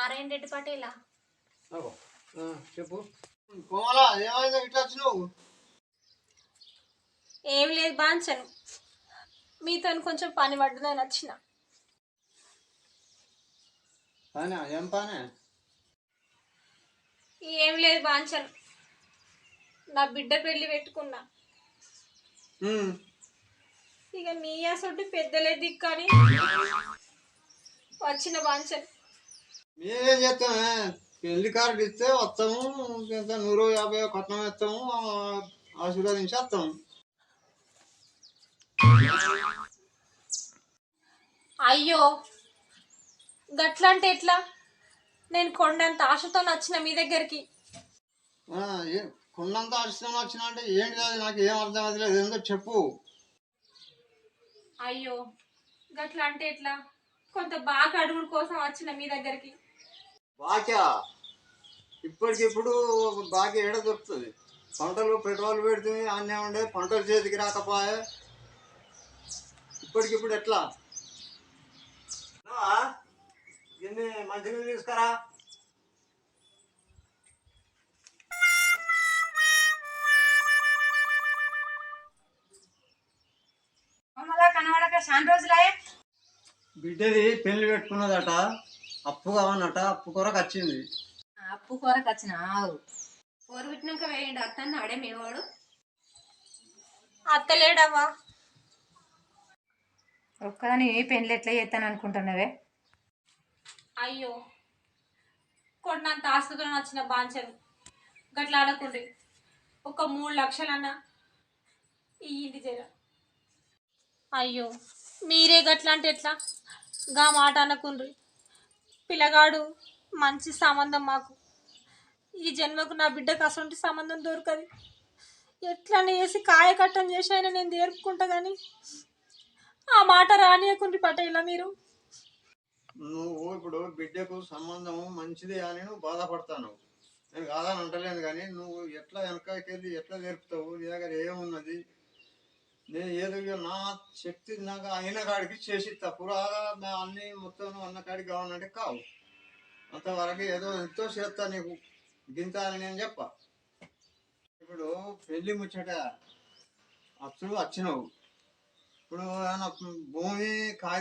నారాయణ రెడ్డి పటేలా? చెప్పు. కోమలా, ఏమైందో ఇట్లా వచ్చినావు? ఏం లేదు బాంచను, మీతో కొంచెం పని పడ్డదని వచ్చిన. పని ఏం పని? ఏం లేదు బాంచను, నా బిడ్డ పెళ్లి పెట్టుకున్నా. ఇక నీ అసొంటి పెద్దలే దిక్కని వచ్చిన బాంచను. మేమేం చేస్తామే, పెళ్లి కార్డు ఇస్తే వస్తాము, ఇంత 150 కట్నం ఇస్తాము, ఆశీర్వాదించి వస్తాము. అయ్యో గట్లా అంటే ఎట్లా? నేను కొండంత ఆశతో వచ్చిన మీ దగ్గరికి. కొండంత ఆశిస్తాం వచ్చిన అంటే ఏంటి? అది నాకు ఏం అర్థం అవ్వలేదు, ఏందో చెప్పు. అయ్యో గట్లా అంటే ఎట్లా? కొంత బాగా అడుగుల కోసం వచ్చిన మీ దగ్గరికి. బాక్యా? ఇప్పటికిప్పుడు బాకీ ఏడ దొరుకుతుంది? పంటలు పెట్రోల్ పెడితే అన్నీ ఉండే, పంటలు చేతికి రాకపోయే, ఇప్పటికిప్పుడు ఎట్లా? దీన్ని మంచిగా తీసుకురా. కనబడక చాలా రోజులే. బిడ్డది పెళ్లి పెట్టుకున్నదట, అప్పు కావన్నట, అప్పు కొరకు వచ్చింది. అప్పు కొరకు వచ్చిన కూర పెట్టినాక వేయండి అత్తన్న ఆడే మేవాడు. అత్తలేడవ్వా. ఒక్కదాని ఏ పెళ్ళి ఎట్లా చేస్తాను అనుకుంటున్నావే? అయ్యో కొన్నంత ఆస్తుతో వచ్చిన బాంచలు గట్లా ఆడకుండ్రి. ఒక 3 లక్షలన్నా ఈ ఇంటి జర. అయ్యో మీరే గట్లా అంటే ఎట్లా? గా మాట అనకుండ్రి. పిల్లగాడు మంచి సంబంధం మాకు. ఈ జన్మకు నా బిడ్డకు అసలు సంబంధం దొరకదు. ఎట్లనే చేసి కాయకట్టం చేసి అయినా నేను తీర్పుకుంటా కానీ ఆ మాట రానియకుండ్రి పటేలా మీరు. నువ్వు ఇప్పుడు బిడ్డకు సంబంధం మంచిది అని నువ్వు బాధపడతాను, నేను కాదని అంటలేను. కానీ నువ్వు ఎట్లా వెనకకెళ్ళి ఎట్లా నేర్పుతావు? నీ దగ్గర ఏమున్నది? నేను ఏదో నా శక్తి నాకు అయిన కాడికి చేసి తప్పుడా అన్ని మొత్తం అన్న కాడికి కావాలంటే కావు. అంతవరకు ఏదో ఎంతో చేస్తా నీకు, గింత అని నేను చెప్ప. ఇప్పుడు పెళ్ళి ముచ్చట అప్పుడు వచ్చినావు, ఇప్పుడు భూమి కాయ